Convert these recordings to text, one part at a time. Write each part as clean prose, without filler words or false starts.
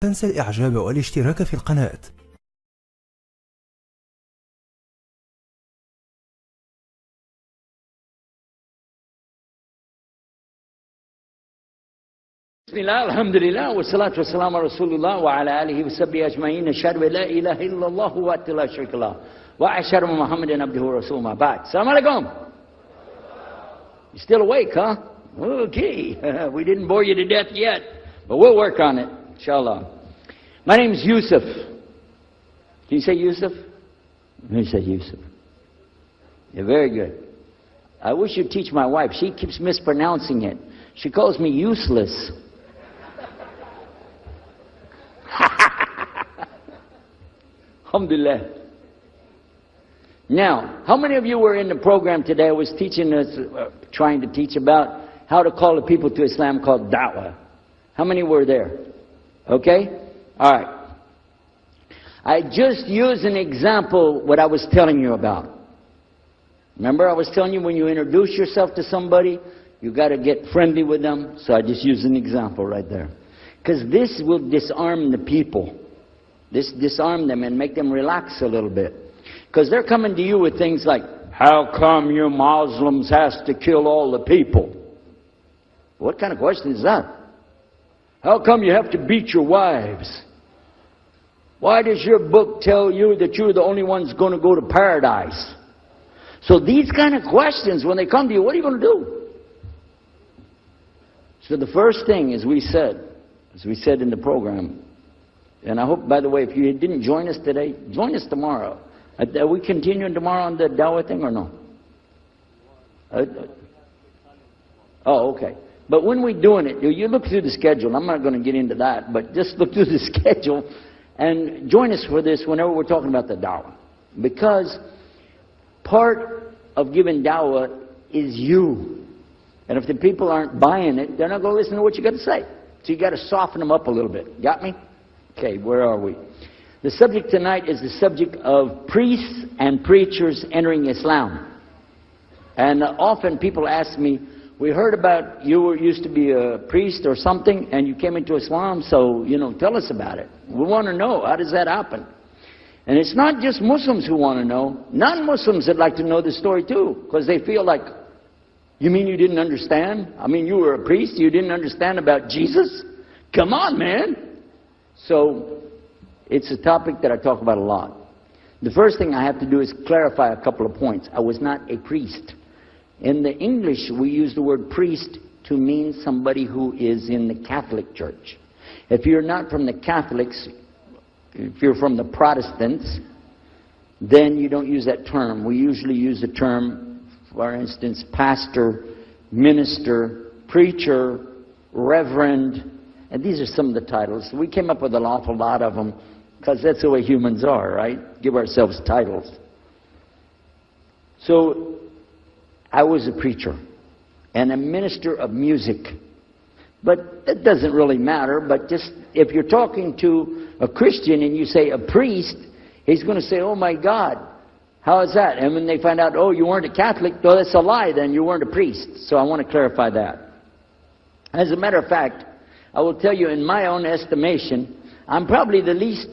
تنسى الإعجاب والاشتراك في القناة. بسم الله الحمد لله والصلاة والسلام على رسول الله وعلى آله وصحبه أجمعين. أشهد أن لا إله إلا الله وحده لا شريك له وأشهد أن محمدا عبده ورسوله. ما بعد. السلام عليكم. You still awake, huh? Okay. We didn't bore you to death yet, but we'll work on it, inshallah. My name is Yusuf. Can you say Yusuf? Let me say Yusuf. Yeah, very good. I wish you'd teach my wife. She keeps mispronouncing it. She calls me useless. Alhamdulillah. Now, how many of you were in the program today? I was teaching us, trying to teach about how to call the people to Islam called Da'wah. How many were there? Okay? All right. I just used an example what I was telling you about. Remember I was telling you when you introduce yourself to somebody, you got to get friendly with them. So I just used an example right there. Because this will disarm the people. This disarm them and make them relax a little bit. Because they're coming to you with things like, how come you Muslims has to kill all the people? What kind of question is that? How come you have to beat your wives? Why does your book tell you that you're the only ones going to go to paradise? So these kind of questions, when they come to you, what are you going to do? So the first thing, as we said in the program, and I hope, by the way, if you didn't join us today, join us tomorrow. Are we continuing tomorrow on the Dawah thing or no? Oh, okay. But when we're doing it, you look through the schedule. I'm not going to get into that, but just look through the schedule and join us for this whenever we're talking about the Dawah. Because part of giving Dawah is you. And if the people aren't buying it, they're not going to listen to what you got to say. So you got to soften them up a little bit. Got me? Okay, where are we? The subject tonight is the subject of priests and preachers entering Islam. And often people ask me, we heard about you used to be a priest or something and you came into Islam, so, tell us about it. We want to know, how does that happen? And it's not just Muslims who want to know. Non-Muslims would like to know the story too, because they feel like, you mean you didn't understand? I mean, you were a priest, you didn't understand about Jesus? Come on, man! So, it's a topic that I talk about a lot. The first thing I have to do is clarify a couple of points. I was not a priest. In the English, we use the word priest to mean somebody who is in the Catholic Church. If you're not from the Catholics, if you're from the Protestants, then you don't use that term. We usually use the term, for instance, pastor, minister, preacher, reverend, and these are some of the titles. We came up with an awful lot of them because that's the way humans are, right? Give ourselves titles. So, I was a preacher and a minister of music. But that doesn't really matter, but just if you're talking to a Christian and you say a priest, he's going to say, oh my God, how is that? And when they find out, oh, you weren't a Catholic, well, that's a lie, then you weren't a priest. So I want to clarify that. As a matter of fact, I will tell you in my own estimation, I'm probably the least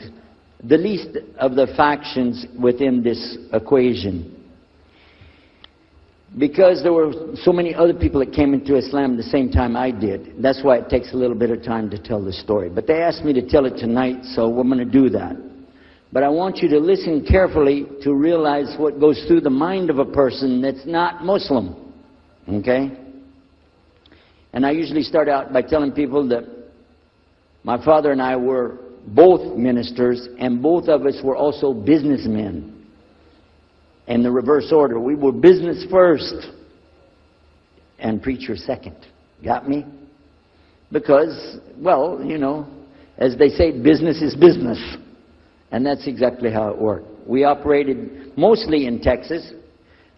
of the factions within this equation. Because there were so many other people that came into Islam at the same time I did. That's why it takes a little bit of time to tell the story. But they asked me to tell it tonight, so we're going to do that. But I want you to listen carefully to realize what goes through the mind of a person that's not Muslim. Okay? And I usually start out by telling people that my father and I were both ministers, and both of us were also businessmen. In the reverse order. We were business first and preacher second. Got me? Because, well, as they say, business is business. And that's exactly how it worked. We operated mostly in Texas.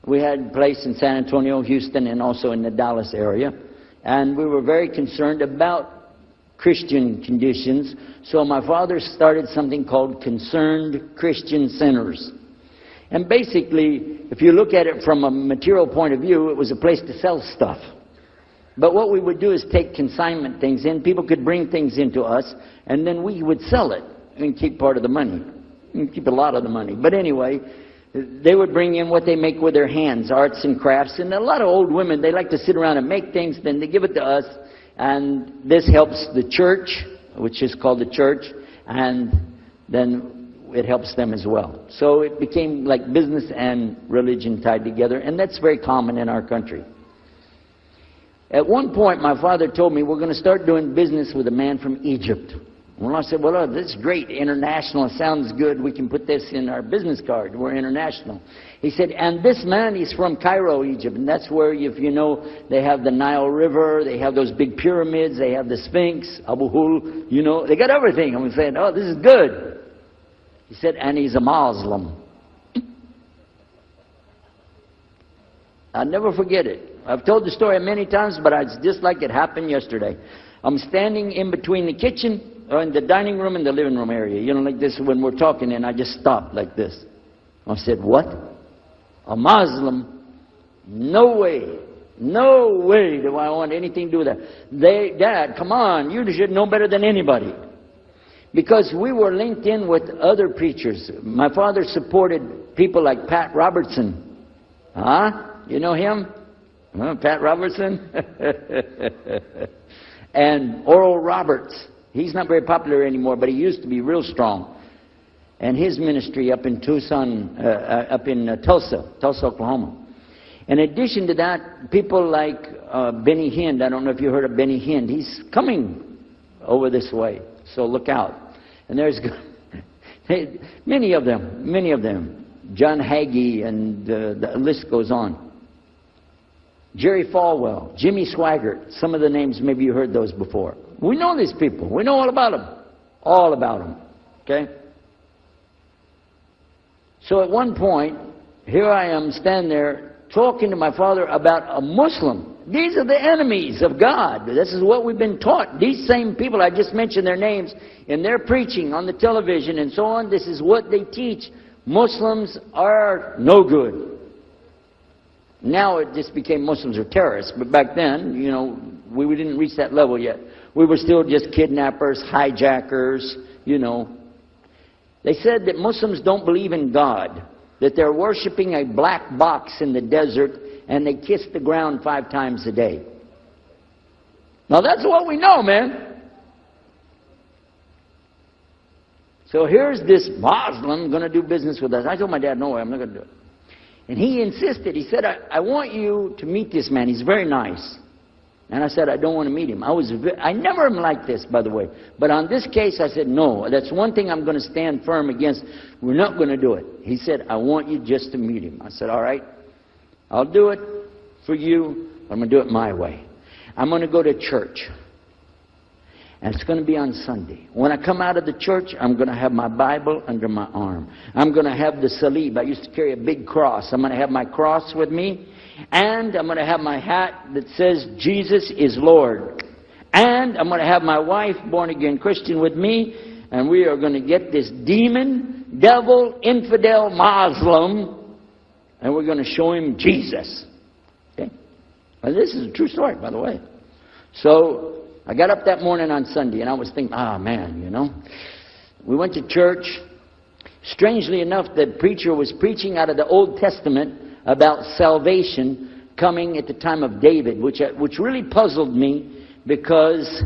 We had a place in San Antonio, Houston, and also in the Dallas area. And we were very concerned about Christian conditions. So my father started something called Concerned Christian Centers. And basically, if you look at it from a material point of view, it was a place to sell stuff. But what we would do is take consignment things in. People could bring things into us, and then we would sell it and keep part of the money. And keep a lot of the money. But anyway, they would bring in what they make with their hands, arts and crafts. And a lot of old women, they like to sit around and make things, then they give it to us. And this helps the church, which is called the church, and then it helps them as well. So it became like business and religion tied together, and that's very common in our country. At one point, my father told me, we're going to start doing business with a man from Egypt. Well, I said, well, this is great. International sounds good. We can put this in our business card. We're international. He said, and this man is from Cairo, Egypt. And that's where, if you know, they have the Nile River. They have those big pyramids. They have the Sphinx, Abu Hul. You know, they got everything. I'm saying, oh, this is good. He said, and he's a Muslim. I'll never forget it. I've told the story many times, but it's just like it happened yesterday. I'm standing in between the kitchen, or in the dining room and the living room area. You know, like this when we're talking, and I just stopped like this. I said, what? A Muslim? No way. No way do I want anything to do with that. Dad, come on, you should know better than anybody. Because we were linked in with other preachers. My father supported people like Pat Robertson. Huh? You know him? Huh, Pat Robertson? And Oral Roberts. He's not very popular anymore, but he used to be real strong. And his ministry up in Tucson, Tulsa, Oklahoma. In addition to that, people like Benny Hinn. I don't know if you heard of Benny Hinn. He's coming over this way, so look out. And there's many of them. John Hagee, and the list goes on. Jerry Falwell, Jimmy Swaggart. Some of the names, maybe you heard those before. We know these people. We know all about them. All about them. Okay? So at one point, here I am standing there talking to my father about a Muslim. These are the enemies of God. This is what we've been taught. These same people, I just mentioned their names, in their preaching on the television and so on, this is what they teach. Muslims are no good. Now it just became Muslims are terrorists. But back then, you know, we didn't reach that level yet. We were still just kidnappers, hijackers, you know. They said that Muslims don't believe in God, that they're worshiping a black box in the desert, and they kiss the ground 5 times a day. Now that's what we know, man. So here's this Muslim going to do business with us. I told my dad, no way, I'm not going to do it. And he insisted. He said, I want you to meet this man. He's very nice. And I said, I don't want to meet him. I never am like this, by the way. But on this case, I said, no, that's one thing I'm going to stand firm against. We're not going to do it. He said, I want you just to meet him. I said, all right, I'll do it for you. I'm going to do it my way. I'm going to go to church. And it's going to be on Sunday. When I come out of the church, I'm going to have my Bible under my arm. I'm going to have the salib. I used to carry a big cross. I'm going to have my cross with me. And I'm going to have my hat that says, Jesus is Lord. And I'm going to have my wife, born-again Christian, with me. And we are going to get this demon, devil, infidel, Muslim. And we're going to show him Jesus. Okay? And this is a true story, by the way. So I got up that morning on Sunday, and I was thinking, man, you know. We went to church. Strangely enough, the preacher was preaching out of the Old Testament about salvation coming at the time of David, which really puzzled me, because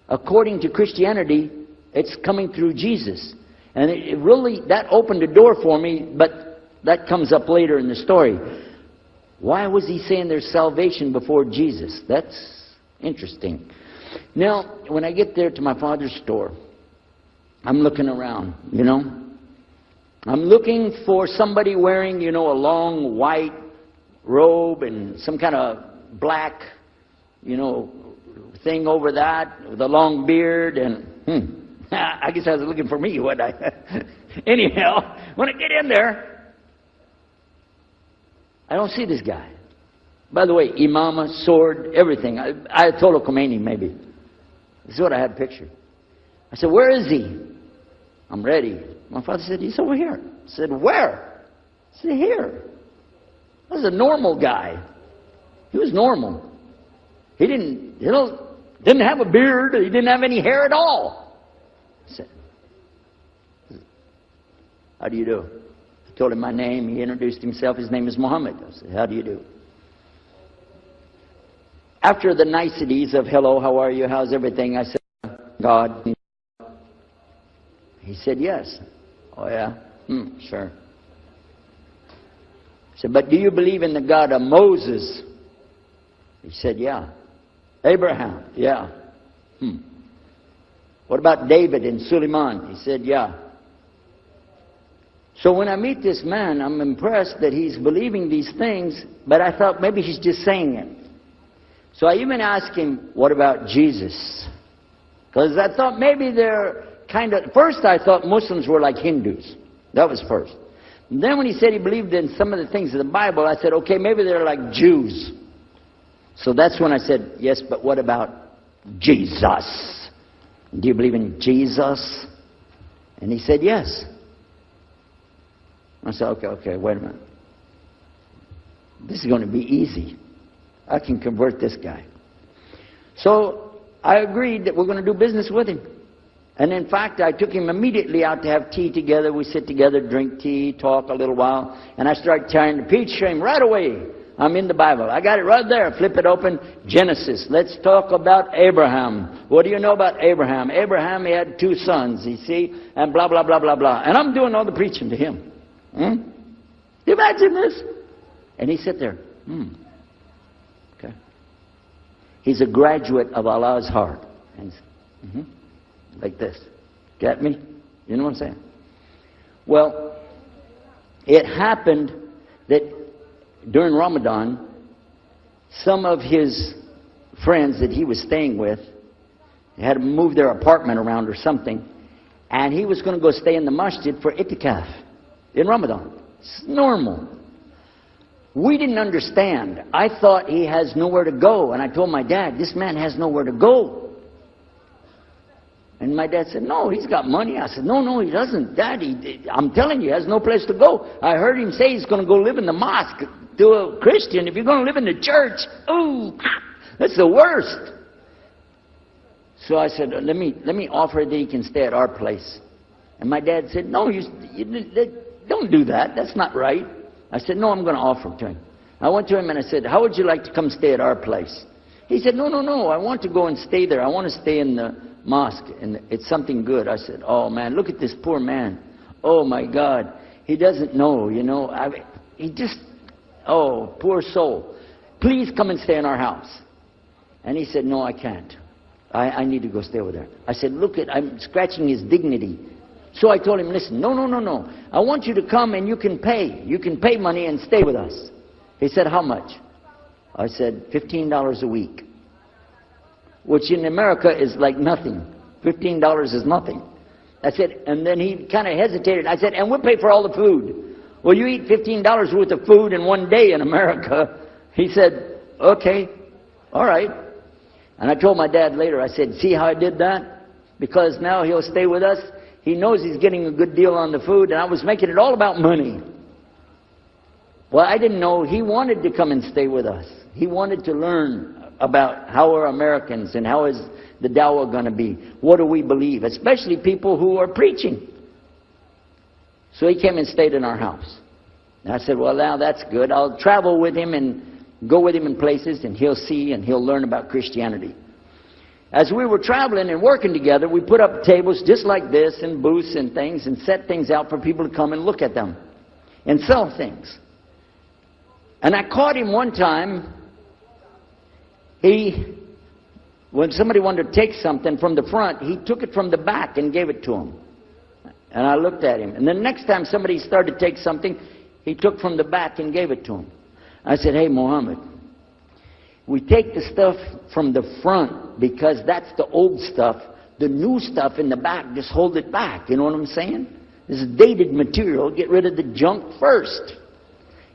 according to Christianity, it's coming through Jesus. And it really, that opened a door for me, but that comes up later in the story. Why was he saying there's salvation before Jesus? That's interesting. Now, when I get there to my father's store, I'm looking around, you know. I'm looking for somebody wearing, you know, a long white robe and some kind of black, you know, thing over that with a long beard. And I guess I was looking for me, wasn't I? Anyhow, when I get in there, I don't see this guy. By the way, imama, sword, everything. Ayatollah Khomeini, maybe. This is what I had pictured. I said, where is he? I'm ready. My father said, he's over here. I said, where? I said, here. This is a normal guy. He was normal. He didn't have a beard. He didn't have any hair at all. I said, how do you do? I told him my name. He introduced himself. His name is Muhammad. I said, how do you do? After the niceties of hello, how are you, how's everything, I said, God. He said, yes. Oh, yeah? Sure. I said, but do you believe in the God of Moses? He said, yeah. Abraham? Yeah. What about David and Suleiman? He said, yeah. So when I meet this man, I'm impressed that he's believing these things, but I thought maybe he's just saying it. So I even asked him, what about Jesus? Because I thought maybe they're kind of... First I thought Muslims were like Hindus. That was first. And then when he said he believed in some of the things of the Bible, I said, okay, maybe they're like Jews. So that's when I said, yes, but what about Jesus? Do you believe in Jesus? And he said, yes. I said, okay, wait a minute. This is going to be easy. I can convert this guy. So I agreed that we're going to do business with him. And in fact, I took him immediately out to have tea together. We sit together, drink tea, talk a little while. And I started trying to teach him right away. I'm in the Bible. I got it right there. Flip it open. Genesis. Let's talk about Abraham. What do you know about Abraham? Abraham, he had 2 sons, you see, and blah, blah, blah, blah, blah. And I'm doing all the preaching to him. You imagine this? And he sit there. Okay. He's a graduate of Allah's heart. And like this. Get me? You know what I'm saying? Well, it happened that during Ramadan, some of his friends that he was staying with had to move their apartment around or something, and he was going to go stay in the masjid for itikaf in Ramadan. It's normal. We didn't understand. I thought he has nowhere to go, and I told my dad, this man has nowhere to go. And my dad said, no, he's got money. I said, no, he doesn't. Dad, I'm telling you, he has no place to go. I heard him say he's going to go live in the mosque to a Christian. If you're going to live in the church, ooh, that's the worst. So I said, let me offer that he can stay at our place. And my dad said, no, you don't do that. That's not right. I said, no, I'm going to offer to him. I went to him and I said, how would you like to come stay at our place? He said, no, I want to go and stay there. I want to stay in the mosque, and it's something good. I said, oh man, look at this poor man. Oh my God, he doesn't know, you know. Oh, poor soul. Please come and stay in our house. And he said, no, I can't. I need to go stay over there. I said, I'm scratching his dignity. So I told him, listen, no. I want you to come and you can pay. You can pay money and stay with us. He said, how much? I said, $15 a week. Which in America is like nothing. $15 is nothing. I said, and then he kind of hesitated. I said, and we'll pay for all the food. Well, you eat $15 worth of food in one day in America. He said, okay, all right. And I told my dad later, I said, see how I did that? Because now he'll stay with us. He knows he's getting a good deal on the food, and I was making it all about money. Well, I didn't know he wanted to come and stay with us. He wanted to learn about how are Americans and how is the Dawah going to be. What do we believe? Especially people who are preaching. So he came and stayed in our house. And I said, well, now that's good. I'll travel with him and go with him in places, and he'll see and he'll learn about Christianity. As we were traveling and working together, we put up tables just like this and booths and things and set things out for people to come and look at them and sell things. And I caught him one time. When somebody wanted to take something from the front, he took it from the back and gave it to him. And I looked at him. And the next time somebody started to take something, he took from the back and gave it to him. I said, hey, Muhammad, we take the stuff from the front because that's the old stuff. The new stuff in the back, just hold it back. You know what I'm saying? This is dated material. Get rid of the junk first.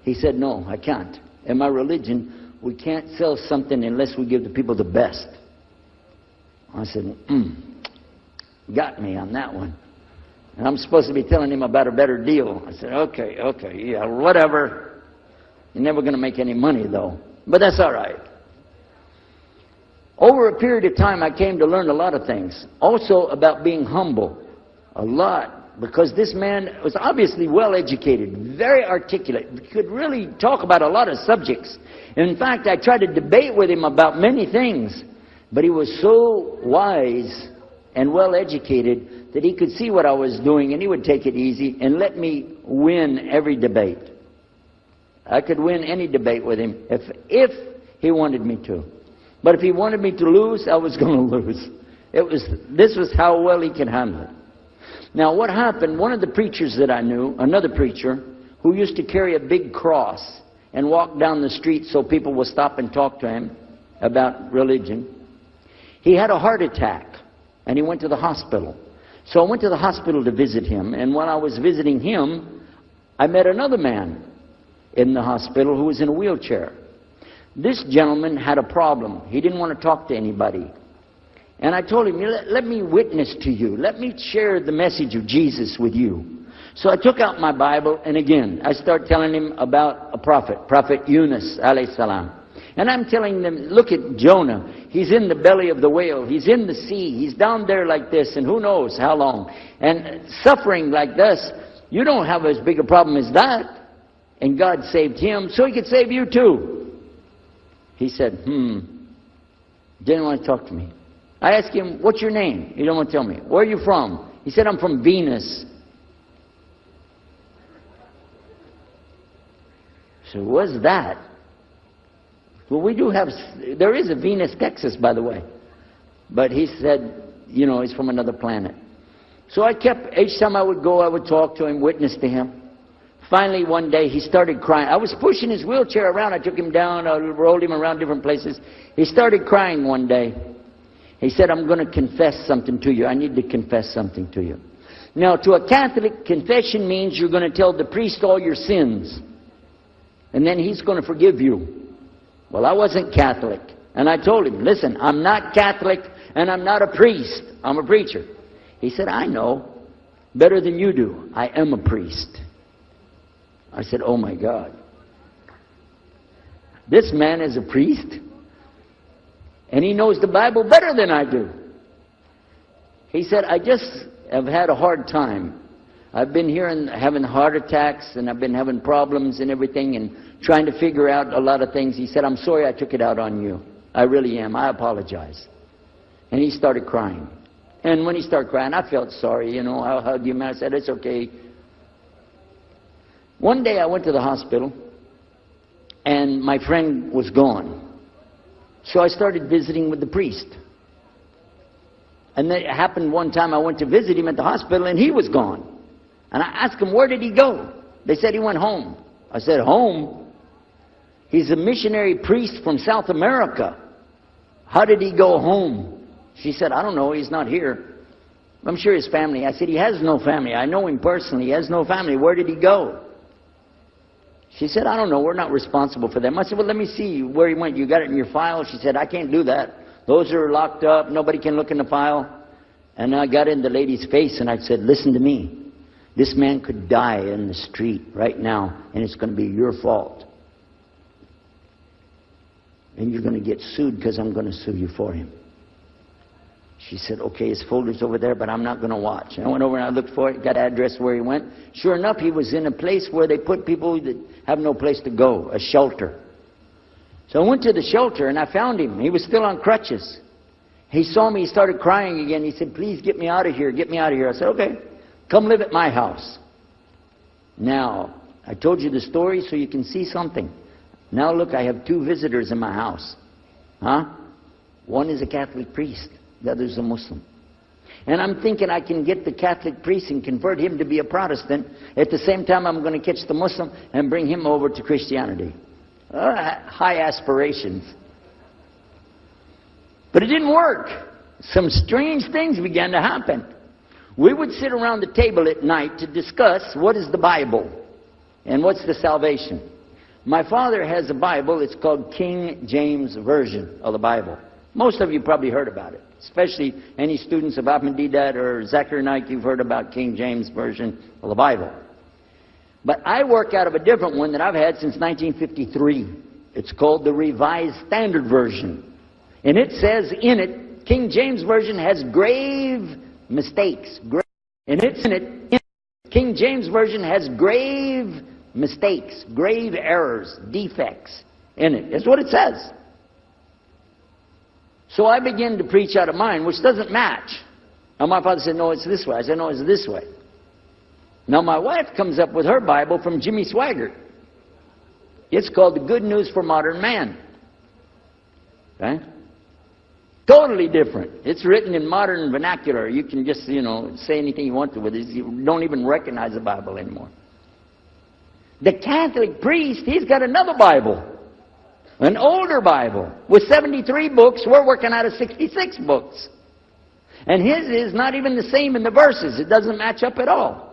He said, no, I can't. In my religion, we can't sell something unless we give the people the best. I said, got me on that one. And I'm supposed to be telling him about a better deal. I said, okay, yeah, whatever. You're never going to make any money, though. But that's all right. Over a period of time, I came to learn a lot of things. Also about being humble. A lot. Because this man was obviously well educated, very articulate, could really talk about a lot of subjects. In fact, I tried to debate with him about many things. But he was so wise and well educated that he could see what I was doing and he would take it easy and let me win every debate. I could win any debate with him if he wanted me to. But if he wanted me to lose, I was going to lose. This was how well he could handle it. Now what happened, one of the preachers that I knew, another preacher, who used to carry a big cross and walk down the street so people would stop and talk to him about religion, he had a heart attack and he went to the hospital. So I went to the hospital to visit him, and while I was visiting him, I met another man in the hospital who was in a wheelchair. This gentleman had a problem. He didn't want to talk to anybody. And I told him, let me witness to you. Let me share the message of Jesus with you. So I took out my Bible, and again, I start telling him about a prophet, Prophet Yunus, alayhi salam. And I'm telling them, look at Jonah. He's in the belly of the whale. He's in the sea. He's down there like this, and who knows how long. And suffering like this, you don't have as big a problem as that. And God saved him, so he could save you too. He said, didn't want to talk to me. I asked him, what's your name? He didn't want to tell me. Where are you from? He said, I'm from Venus. So what's that? Well, we do have, there is a Venus, Texas, by the way. But he said, you know, he's from another planet. So I kept, each time I would go, I would talk to him, witness to him. Finally, one day, he started crying. I was pushing his wheelchair around. I took him down. I rolled him around different places. He started crying one day. He said, I'm going to confess something to you. I need to confess something to you. Now, to a Catholic, confession means you're going to tell the priest all your sins. And then he's going to forgive you. Well, I wasn't Catholic. And I told him, listen, I'm not Catholic and I'm not a priest. I'm a preacher. He said, I know better than you do. I am a priest. I said, oh my God. This man is a priest? And he knows the Bible better than I do. He said, I just have had a hard time. I've been here and having heart attacks, and I've been having problems and everything, and trying to figure out a lot of things. He said, I'm sorry I took it out on you. I really am. I apologize. And he started crying. And when he started crying, I felt sorry. You know, I hugged him. I said, it's okay. One day I went to the hospital, and my friend was gone. So I started visiting with the priest. And then it happened one time I went to visit him at the hospital, and he was gone. And I asked him, where did he go? They said he went home. I said, home? He's a missionary priest from South America. How did he go home? She said, I don't know. He's not here. I'm sure his family. I said, he has no family. I know him personally. He has no family. Where did he go? She said, I don't know. We're not responsible for them. I said, well, let me see where he went. You got it in your file? She said, I can't do that. Those are locked up. Nobody can look in the file. And I got in the lady's face and I said, listen to me. This man could die in the street right now, and it's going to be your fault. And you're going to get sued because I'm going to sue you for him. She said, okay, his folder's over there, but I'm not going to watch. And I went over and I looked for it, got address where he went. Sure enough, he was in a place where they put people that have no place to go, a shelter. So I went to the shelter and I found him. He was still on crutches. He saw me, he started crying again. He said, please get me out of here, get me out of here. I said, okay, come live at my house. Now, I told you the story so you can see something. Now look, I have 2 visitors in my house. One is a Catholic priest. The other is a Muslim. And I'm thinking I can get the Catholic priest and convert him to be a Protestant. At the same time, I'm going to catch the Muslim and bring him over to Christianity. High aspirations. But it didn't work. Some strange things began to happen. We would sit around the table at night to discuss what is the Bible and what's the salvation. My father has a Bible. It's called King James Version of the Bible. Most of you probably heard about it, especially any students of Ahmadiyyat or Zakir Naik, you've heard about King James Version of the Bible. But I work out of a different one that I've had since 1953. It's called the Revised Standard Version. And it says in it, King James Version has grave mistakes. And it's in it, King James Version has grave mistakes, grave errors, defects in it. That's what it says. So I began to preach out of mine, which doesn't match. Now my father said, no, it's this way. I said, no, it's this way. Now my wife comes up with her Bible from Jimmy Swaggart. It's called The Good News for Modern Man. Okay? Totally different. It's written in modern vernacular. You can just, say anything you want to with it. You don't even recognize the Bible anymore. The Catholic priest, he's got another Bible. An older Bible with 73 books. We're working out of 66 books. And his is not even the same in the verses. It doesn't match up at all.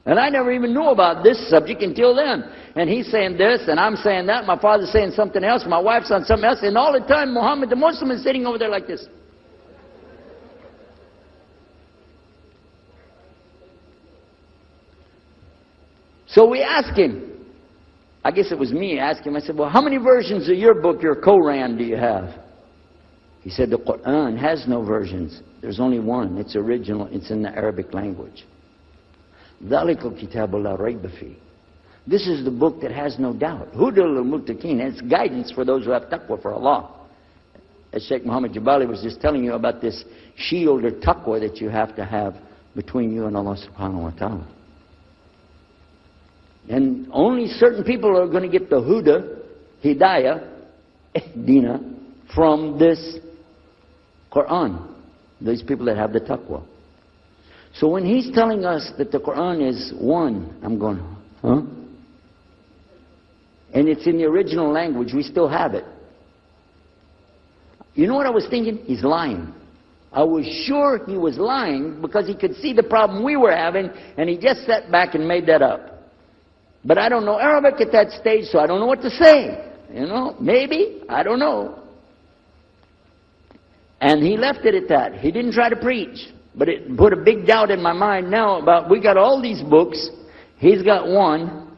And I never even knew about this subject until then. And he's saying this, and I'm saying that. My father's saying something else. My wife's saying something else. And all the time, Muhammad the Muslim is sitting over there like this. So we asked him. I guess it was me. I asked him. I said, well, how many versions of your book, your Quran, do you have? He said, the Quran has no versions. There's only one. It's original. It's in the Arabic language. ذَلِكَ الْكِتَابُ لَا رَيْبَ فِيهِ. This is the book that has no doubt. هُدًى لِلْمُتَّقِينَ. It's guidance for those who have taqwa for Allah. As Sheikh Muhammad Jabali was just telling you about this shield or taqwa that you have to have between you and Allah subhanahu wa ta'ala. And only certain people are going to get the huda, hidayah, dina, from this Quran. These people that have the taqwa. So when he's telling us that the Quran is one, I'm going, huh? And it's in the original language, we still have it. You know what I was thinking? He's lying. I was sure he was lying because he could see the problem we were having, and he just sat back and made that up. But I don't know Arabic at that stage, so I don't know what to say. Maybe, I don't know. And he left it at that. He didn't try to preach. But it put a big doubt in my mind now about, we got all these books, he's got one,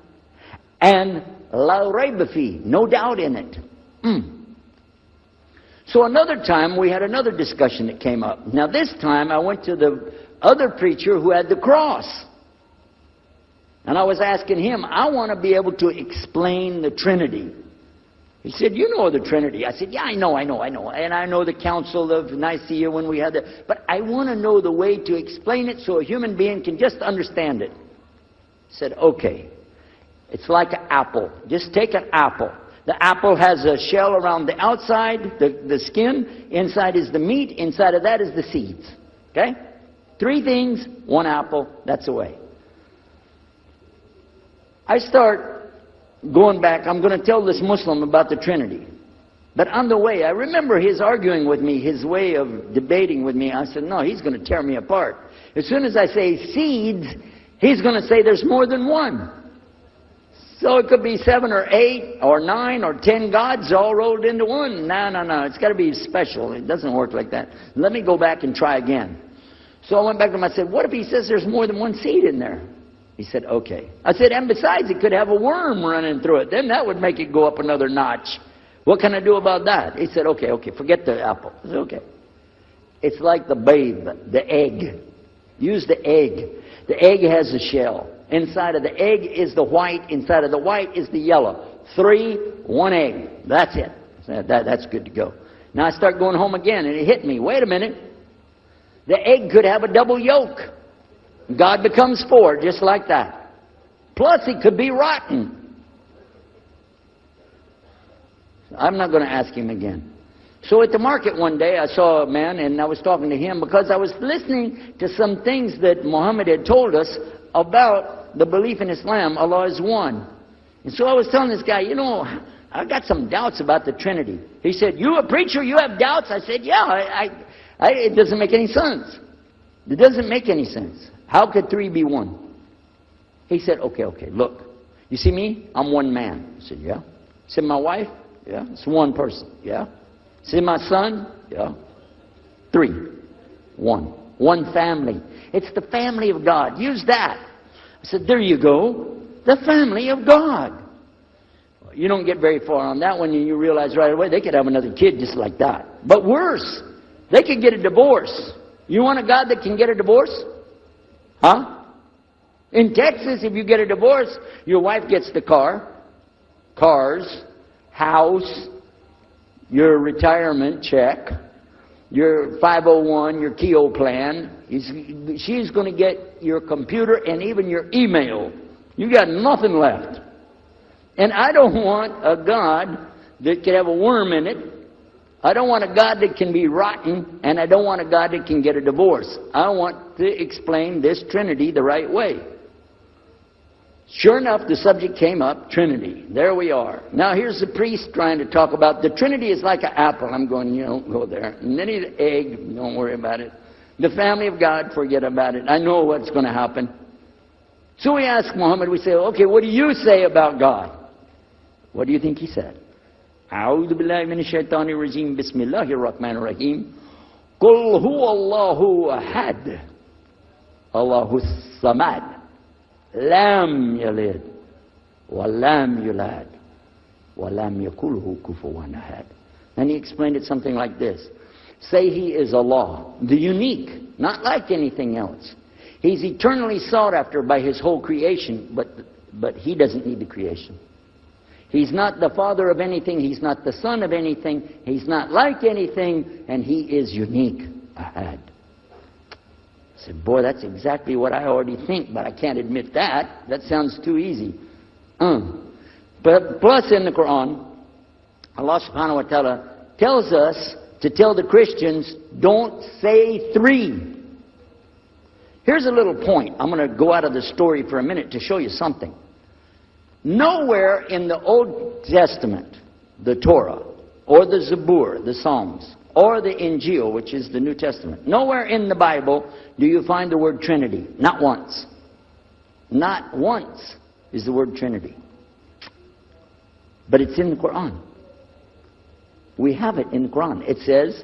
and la rayba fi, no doubt in it. So another time we had another discussion that came up. Now this time I went to the other preacher who had the cross. And I was asking him, I want to be able to explain the Trinity. He said, you know the Trinity. I said, yeah, I know. And I know the Council of Nicaea when we had that. But I want to know the way to explain it so a human being can just understand it. He said, okay. It's like an apple. Just take an apple. The apple has a shell around the outside, the skin. Inside is the meat. Inside of that is the seeds. Okay? 3 things, 1 apple. That's the way. I start going back. I'm going to tell this Muslim about the Trinity. But on the way, I remember his arguing with me, his way of debating with me. I said, no, he's going to tear me apart. As soon as I say seeds, he's going to say there's more than one. So it could be 7 or 8 or 9 or 10 gods all rolled into one. No. It's got to be special. It doesn't work like that. Let me go back and try again. So I went back to him. I said, what if he says there's more than one seed in there? He said, okay. I said, and besides, it could have a worm running through it. Then that would make it go up another notch. What can I do about that? He said, okay, forget the apple. I said, okay. It's like the babe, the egg. Use the egg. The egg has a shell. Inside of the egg is the white. Inside of the white is the yellow. 3, 1 egg. That's it. That's good to go. Now I start going home again, and it hit me. Wait a minute. The egg could have a double yolk. God becomes 4, just like that. Plus, it could be rotten. I'm not going to ask him again. So at the market one day, I saw a man, and I was talking to him because I was listening to some things that Muhammad had told us about the belief in Islam. Allah is one. And so I was telling this guy, I got some doubts about the Trinity. He said, you a preacher, you have doubts? I said, yeah, it doesn't make any sense. It doesn't make any sense. How could 3 be 1? He said, okay, look. You see me? I'm one man. I said, yeah. He said, my wife? Yeah. It's one person. Yeah. He said, my son? Yeah. 3. 1. One family. It's the family of God. Use that. I said, there you go. The family of God. You don't get very far on that one, and you realize right away they could have another kid just like that. But worse, they could get a divorce. You want a God that can get a divorce? Huh? In Texas, if you get a divorce, your wife gets the cars, house, your retirement check, your 501, your Keogh plan. She's going to get your computer and even your email. You got nothing left. And I don't want a God that can have a worm in it. I don't want a God that can be rotten, and I don't want a God that can get a divorce. I want to explain this Trinity the right way. Sure enough, the subject came up, Trinity. There we are. Now here's the priest trying to talk about the Trinity is like an apple. I'm going, you don't go there. And then the egg, don't worry about it. The family of God, forget about it. I know what's going to happen. So we ask Muhammad, we say, okay, what do you say about God? What do you think he said? أعوذ بالله من الشيطان الرجيم بسم الله الرحمن الرحيم قل هو الله أحد الله الصمد لم يلد ولم يولد ولم يكن له كفوا أحد. And he explained it something like this. Say he is Allah, the unique, not like anything else. He's eternally sought after by his whole creation, but he doesn't need the creation. He's not the father of anything. He's not the son of anything. He's not like anything. And he is unique. Ahad. I said, boy, that's exactly what I already think, but I can't admit that. That sounds too easy. But plus in the Quran, Allah subhanahu wa ta'ala tells us to tell the Christians, don't say three. Here's a little point. I'm going to go out of the story for a minute to show you something. Nowhere in the Old Testament, the Torah, or the Zabur, the Psalms, or the Injil, which is the New Testament, nowhere in the Bible do you find the word Trinity. Not once. Not once is the word Trinity. But it's in the Quran. We have it in the Quran. It says,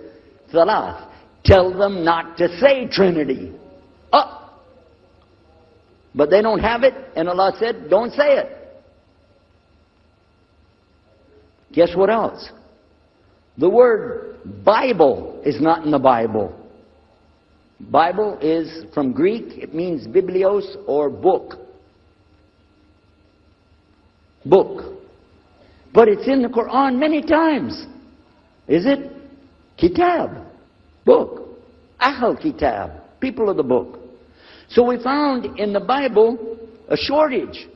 Thalath, tell them not to say Trinity. But they don't have it, and Allah said, don't say it. Guess what else? The word Bible is not in the Bible. Bible is from Greek. It means biblios or book. Book. But it's in the Quran many times. Is it? Kitab. Book. Ahl Kitab. People of the book. So we found in the Bible a shortage.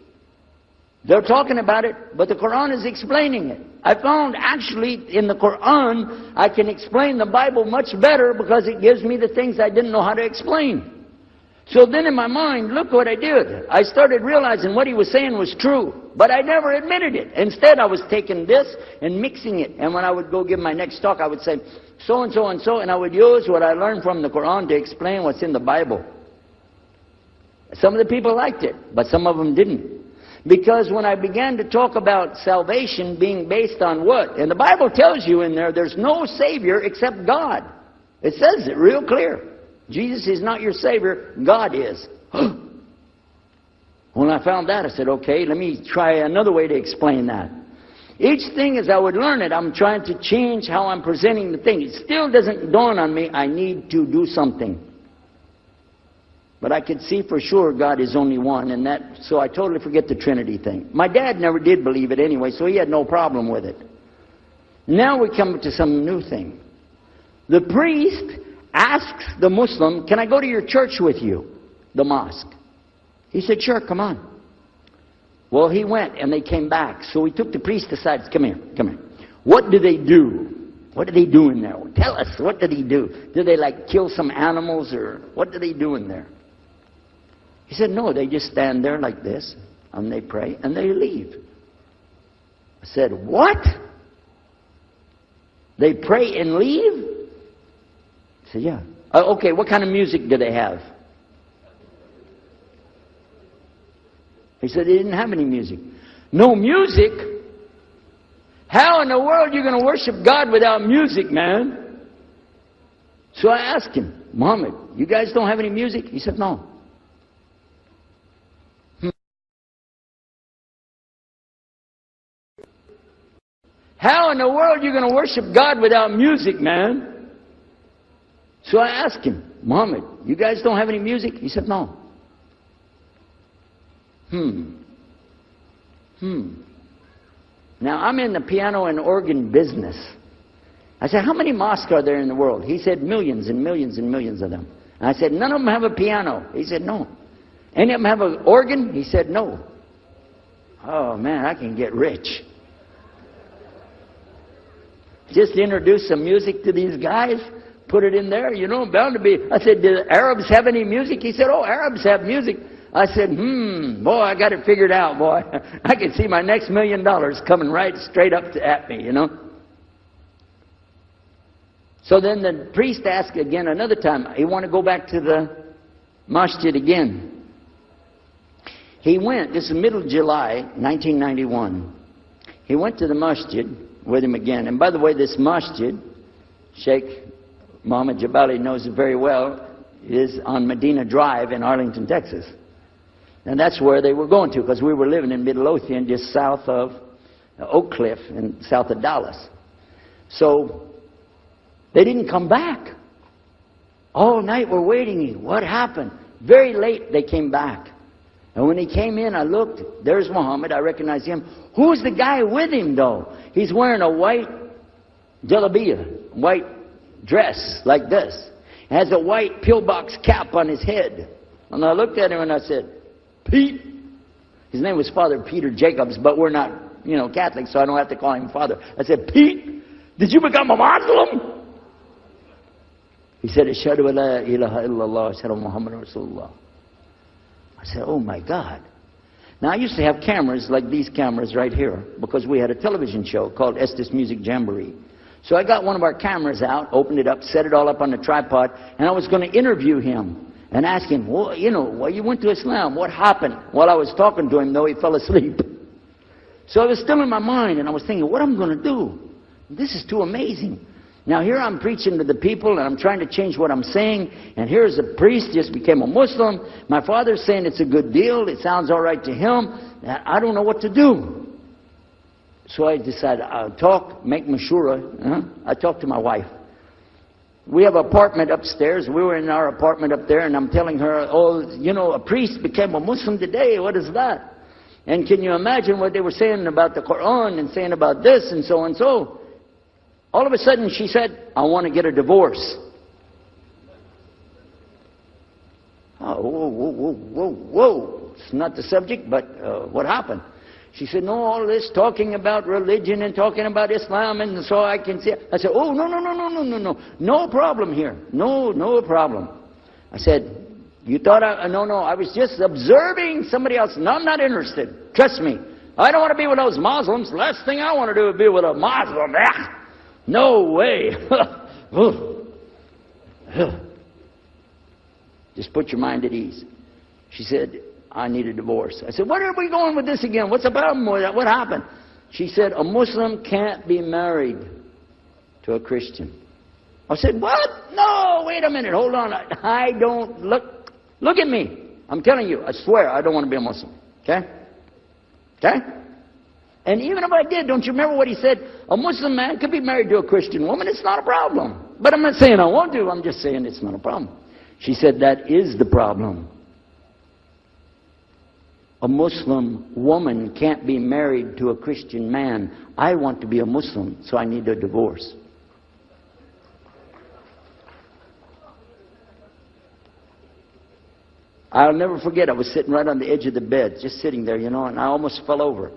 They're talking about it, but the Quran is explaining it. I found actually in the Quran, I can explain the Bible much better because it gives me the things I didn't know how to explain. So then in my mind, look what I did. I started realizing what he was saying was true, but I never admitted it. Instead, I was taking this and mixing it. And when I would go give my next talk, I would say, so and so and so, and I would use what I learned from the Quran to explain what's in the Bible. Some of the people liked it, but some of them didn't. Because when I began to talk about salvation being based on what? And the Bible tells you in there, there's no Savior except God. It says it real clear. Jesus is not your Savior, God is. When I found that, I said, okay, let me try another way to explain that. Each thing as I would learn it, I'm trying to change how I'm presenting the thing. It still doesn't dawn on me, I need to do something. But I could see for sure God is only one, and so I totally forget the Trinity thing. My dad never did believe it anyway, so he had no problem with it. Now we come to some new thing. The priest asks the Muslim, can I go to your church with you? The mosque. He said, sure, come on. Well, he went, and they came back. So we took the priest aside. Come here, come here. What do they do? What do they do in there? Tell us, what do they do? Do they like kill some animals, or what do they do in there? He said, no, they just stand there like this, and they pray, and they leave. I said, what? They pray and leave? He said, yeah. Okay, what kind of music do they have? He said, they didn't have any music. No music? How in the world are you going to worship God without music, man? So I asked him, Muhammad, you guys don't have any music? He said, no. How in the world are you going to worship God without music, man? So I asked him, Muhammad, you guys don't have any music? He said, no. Now, I'm in the piano and organ business. I said, how many mosques are there in the world? He said, millions and millions and millions of them. And I said, none of them have a piano. He said, no. Any of them have an organ? He said, no. Oh, man, I can get rich. Just introduce some music to these guys, put it in there, you know, bound to be. I said, do the Arabs have any music? He said, oh, Arabs have music. I said, boy, I got it figured out, boy. I can see my next $1 million coming right straight up at me, you know. So then the priest asked again another time, he wanted to go back to the masjid again. He went, this is middle July, 1991. He went to the masjid with him again. And by the way, this masjid, Sheikh Muhammad Jabali knows it very well, is on Medina Drive in Arlington, Texas. And that's where they were going to, because we were living in Midlothian, just south of Oak Cliff and south of Dallas. So they didn't come back. All night we're waiting. What happened? Very late they came back. And when he came in, I looked. There's Muhammad. I recognized him. Who's the guy with him, though? He's wearing a white jalabiyah, white dress like this. He has a white pillbox cap on his head. And I looked at him and I said, Pete. His name was Father Peter Jacobs, but we're not, you know, Catholics, so I don't have to call him Father. I said, Pete, did you become a Muslim? He said, اشهر la ilaha illallah, اشهر Muhammad Rasulullah. I said, oh my God. Now I used to have cameras like these cameras right here, because we had a television show called Estes Music Jamboree. So I got one of our cameras out, opened it up, set it all up on the tripod, and I was going to interview him and ask him, well, you know, why you went to Islam? What happened? While I was talking to him, though, he fell asleep. So it was still in my mind, and I was thinking, what am I going to do? This is too amazing. Now here I'm preaching to the people, and I'm trying to change what I'm saying, and here's a priest just became a Muslim. My father's saying it's a good deal. It sounds all right to him. I don't know what to do. So I decided I'll talk, make mashura. I talked to my wife. We have an apartment upstairs. We were in our apartment up there, and I'm telling her, oh, you know, a priest became a Muslim today. What is that? And can you imagine what they were saying about the Quran and saying about this and so and so? All of a sudden, she said, I want to get a divorce. Oh, whoa. It's not the subject, but what happened? She said, no, all this talking about religion and talking about Islam, and so I can see. I said, oh, no. No problem here. No problem. I said, you thought no, I was just observing somebody else. No, I'm not interested. Trust me. I don't want to be with those Muslims. Last thing I want to do is be with a Muslim. No way. Just put your mind at ease. She said, I need a divorce. I said, where are we going with this again? What's the problem with that? What happened? She said, a Muslim can't be married to a Christian. I said, what? No, wait a minute. Hold on. I don't look at me. I'm telling you, I swear I don't want to be a Muslim. Okay? Okay? And even if I did, don't you remember what he said? A Muslim man could be married to a Christian woman. It's not a problem. But I'm not saying I won't do. I'm just saying it's not a problem. She said, that is the problem. A Muslim woman can't be married to a Christian man. I want to be a Muslim, so I need a divorce. I'll never forget, I was sitting right on the edge of the bed, just sitting there, you know, and I almost fell over.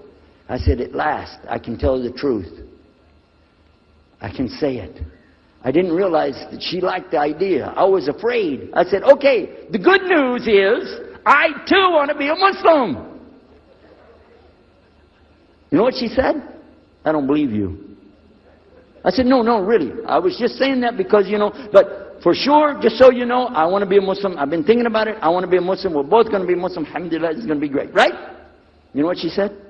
I said, at last, I can tell the truth. I can say it. I didn't realize that she liked the idea. I was afraid. I said, okay, the good news is, I too want to be a Muslim. You know what she said? I don't believe you. I said, no, really. I was just saying that because, you know, but for sure, just so you know, I want to be a Muslim. I've been thinking about it. I want to be a Muslim. We're both going to be Muslim. Alhamdulillah, it's going to be great. Right? You know what she said?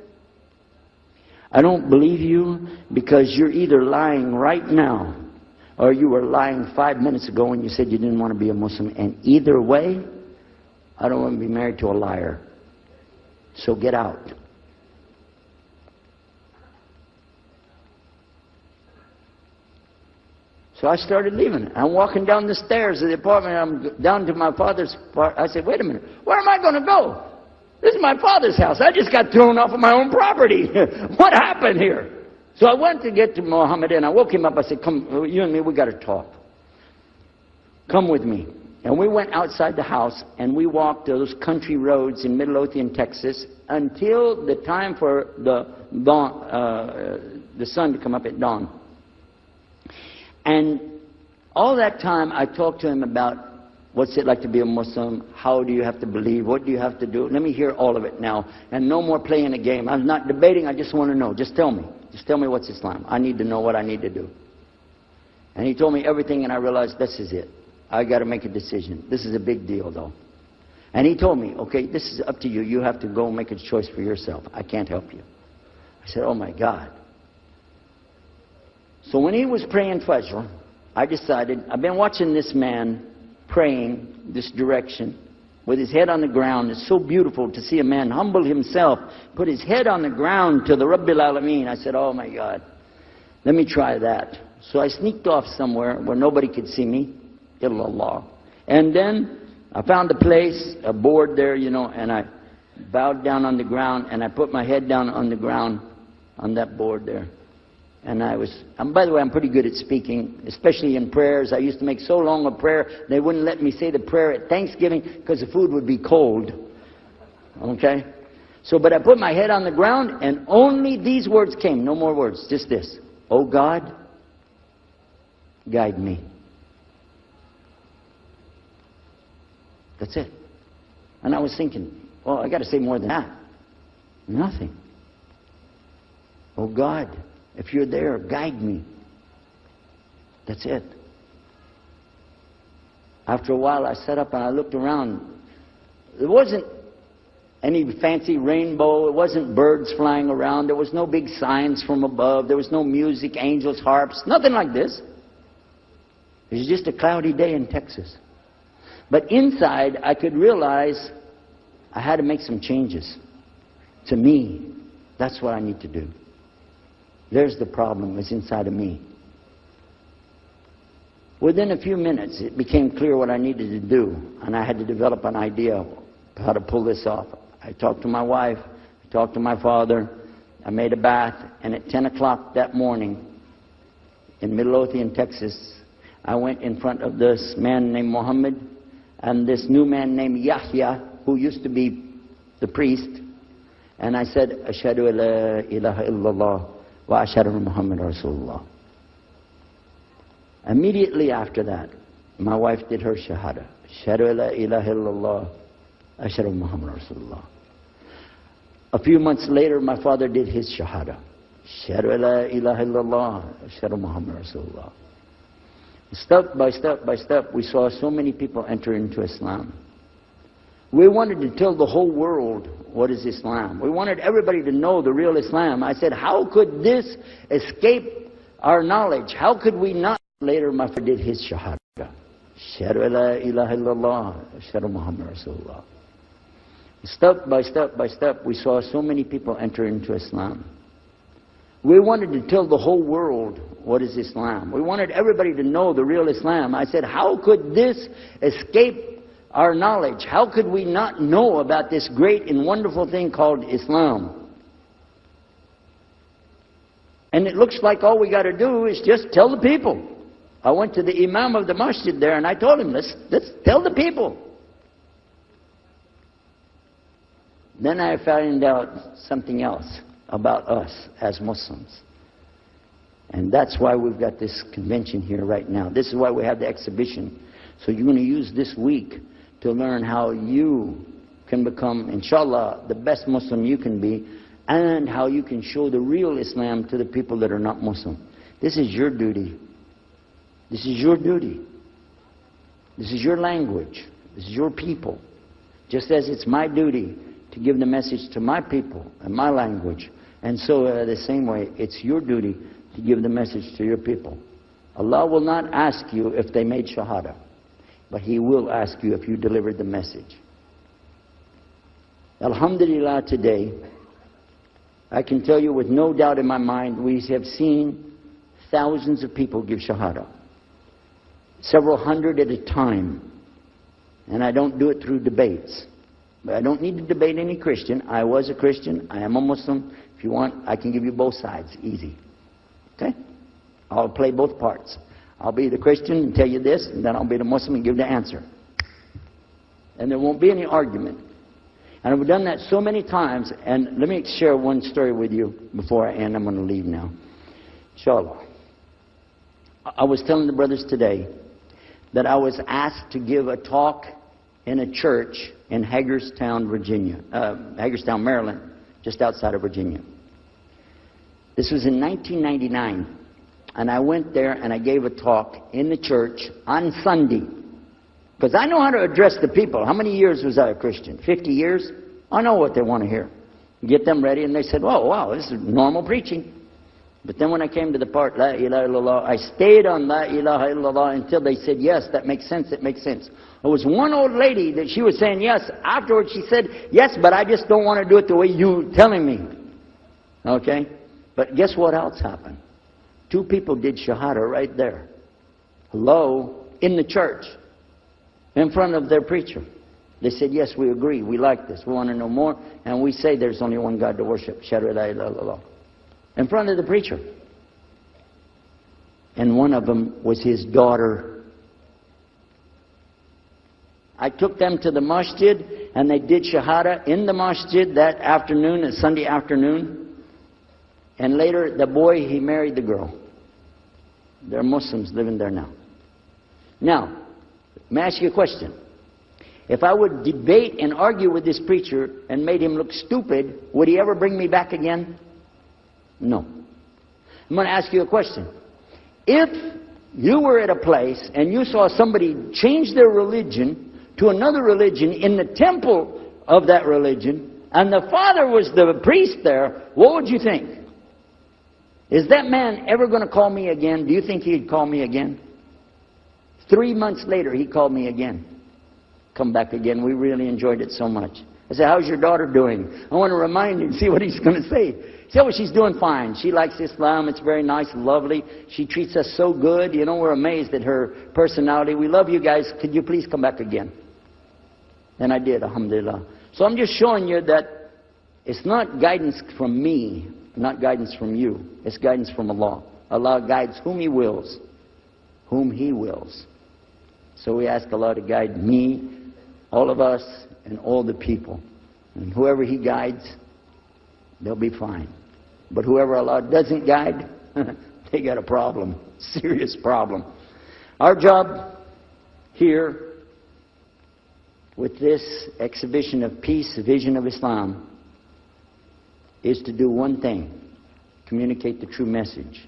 I don't believe you because you're either lying right now or you were lying 5 minutes ago when you said you didn't want to be a Muslim. And either way, I don't want to be married to a liar. So get out. So I started leaving. I'm walking down the stairs of the apartment. I'm down to my father's part. I said, wait a minute. Where am I going to go? This is my father's house. I just got thrown off of my own property. What happened here? So I went to get to Muhammad and I woke him up. I said, come, you and me, we got to talk. Come with me. And we went outside the house and we walked those country roads in Midlothian, Texas, until the time for the sun to come up at dawn. And all that time I talked to him about what's it like to be a Muslim, how do you have to believe, what do you have to do. Let me hear all of it now, and no more playing a game. I'm not debating, I just want to know. Just tell me. Just tell me what's Islam. I need to know what I need to do. And he told me everything, and I realized this is it. I got to make a decision. This is a big deal, though. And he told me, okay, this is up to you. You have to go make a choice for yourself. I can't help you. I said, oh my God. So when he was praying Fajr, I decided, I've been watching this man praying this direction with his head on the ground. It's so beautiful to see a man humble himself, put his head on the ground to the Rabbil Alameen. I said, oh my God, let me try that. So I sneaked off somewhere where nobody could see me, illallah. And then I found a place, a board there, you know, and I bowed down on the ground and I put my head down on the ground on that board there. And by the way, I'm pretty good at speaking, especially in prayers. I used to make so long a prayer, they wouldn't let me say the prayer at Thanksgiving because the food would be cold. Okay? So, but I put my head on the ground and only these words came, no more words, just this. Oh God, guide me. That's it. And I was thinking, well, I got to say more than that. Nothing. Oh God, if you're there, guide me. That's it. After a while, I sat up and I looked around. There wasn't any fancy rainbow. It wasn't birds flying around. There was no big signs from above. There was no music, angels, harps, nothing like this. It was just a cloudy day in Texas. But inside, I could realize I had to make some changes. To me, that's what I need to do. There's the problem, it's inside of me. Within a few minutes, it became clear what I needed to do, and I had to develop an idea of how to pull this off. I talked to my wife, I talked to my father, I made a bath, and at 10 o'clock that morning, in Midlothian, Texas, I went in front of this man named Muhammad, and this new man named Yahya, who used to be the priest, and I said, Ashhadu la ilaha illallah wa ashhadu Muhammad Rasulullah. Immediately after that, my wife did her shahada. Ashhadu la ilaha illallah, ashhadu Muhammad Rasulullah. A few months later, my father did his shahada. Ashhadu la ilaha illallah, ashhadu Muhammad Rasulullah. Step by step by step, we saw so many people enter into Islam. We wanted to tell the whole world what is Islam. We wanted everybody to know the real Islam. I said, how could this escape our knowledge? How could we not? Later, my father did his shahada. Ashhadu la ilaha illallah, ashhadu Muhammad Rasulullah. Step by step by step, we saw so many people enter into Islam. We wanted to tell the whole world what is Islam. We wanted everybody to know the real Islam. I said, how could this escape our knowledge? How could we not know about this great and wonderful thing called Islam? And it looks like all we got to do is just tell the people. I went to the imam of the masjid there and I told him, let's tell the people. Then I found out something else about us as Muslims. And that's why we've got this convention here right now. This is why we have the exhibition. So you're going to use this week to learn how you can become, inshallah, the best Muslim you can be, and how you can show the real Islam to the people that are not Muslim. This is your duty. This is your duty. This is your language. This is your people. Just as it's my duty to give the message to my people and my language. And so the same way, it's your duty to give the message to your people. Allah will not ask you if they made shahada, but He will ask you if you delivered the message. Alhamdulillah, today, I can tell you with no doubt in my mind, we have seen thousands of people give shahada. several hundred at a time. And I don't do it through debates. But I don't need to debate any Christian. I was a Christian. I am a Muslim. If you want, I can give you both sides. Easy. Okay? I'll play both parts. I'll be the Christian and tell you this, and then I'll be the Muslim and give the answer. And there won't be any argument. And I've done that so many times. And let me share one story with you before I end. I'm going to leave now. Inshallah. I was telling the brothers today that I was asked to give a talk in a church in Hagerstown, Maryland, just outside of Virginia. This was in 1999. And I went there and I gave a talk in the church on Sunday. Because I know how to address the people. How many years was I a Christian? 50 years? I know what they want to hear. Get them ready, and they said, "Oh, wow, this is normal preaching." But then when I came to the part, La ilaha illallah, I stayed on La ilaha illallah until they said, "Yes, that makes sense, it makes sense." There was one old lady that she was saying yes. Afterwards she said, "Yes, but I just don't want to do it the way you're telling me." Okay? But guess what else happened? 2 people did shahada right there. Hello? In the church. In front of their preacher. They said, "Yes, we agree. We like this. We want to know more. And we say there's only one God to worship. Shahadu la ilaha illallah." In front of the preacher. And one of them was his daughter. I took them to the masjid and they did shahada in the masjid that afternoon, a Sunday afternoon. And later the boy, he married the girl. They're Muslims living there now. Now, let me ask you a question. If I would debate and argue with this preacher and made him look stupid, would he ever bring me back again? No. I'm going to ask you a question. If you were at a place and you saw somebody change their religion to another religion in the temple of that religion, and the father was the priest there, what would you think? Is that man ever going to call me again? Do you think he'd call me again? 3 months later, he called me again. Come back again. We really enjoyed it so much. I said, "How's your daughter doing?" I want to remind him, see what he's going to say. He said, "Well, she's doing fine. She likes Islam. It's very nice and lovely. She treats us so good. You know, we're amazed at her personality. We love you guys. Could you please come back again?" And I did, alhamdulillah. So I'm just showing you that it's not guidance from me, not guidance from you. It's guidance from Allah. Allah guides whom He wills. Whom He wills. So we ask Allah to guide me, all of us, and all the people. And whoever He guides, they'll be fine. But whoever Allah doesn't guide, they got a problem. Serious problem. Our job here with this exhibition of peace, vision of Islam, is to do one thing. Communicate the true message.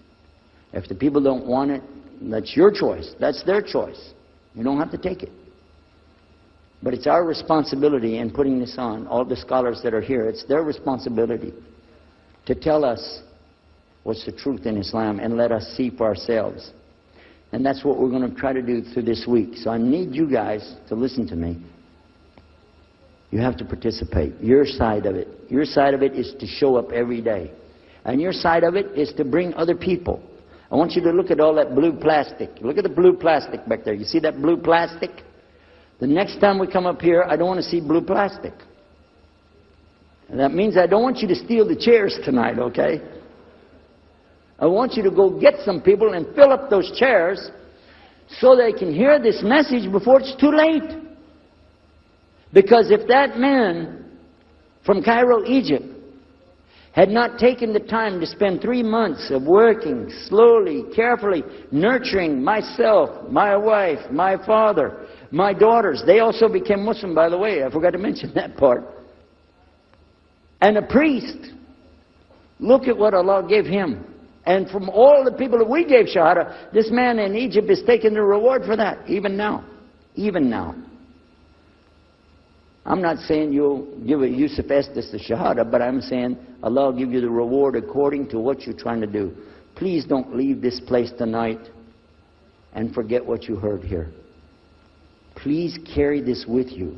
If the people don't want it, that's your choice. That's their choice. You don't have to take it. But it's our responsibility in putting this on, all the scholars that are here, it's their responsibility to tell us what's the truth in Islam and let us see for ourselves. And that's what we're going to try to do through this week. So I need you guys to listen to me. You have to participate. Your side of it. Your side of it is to show up every day. And your side of it is to bring other people. I want you to look at all that blue plastic. Look at the blue plastic back there. You see that blue plastic? The next time we come up here, I don't want to see blue plastic. And that means I don't want you to steal the chairs tonight, okay? I want you to go get some people and fill up those chairs so they can hear this message before it's too late. Because if that man from Cairo, Egypt, had not taken the time to spend 3 months of working slowly, carefully, nurturing myself, my wife, my father, my daughters. They also became Muslim, by the way. I forgot to mention that part. And a priest. Look at what Allah gave him. And from all the people that we gave Shahada, this man in Egypt is taking the reward for that, even now. Even now. I'm not saying you'll give a Yusuf Estes the Shahada, but I'm saying Allah will give you the reward according to what you're trying to do. Please don't leave this place tonight and forget what you heard here. Please carry this with you.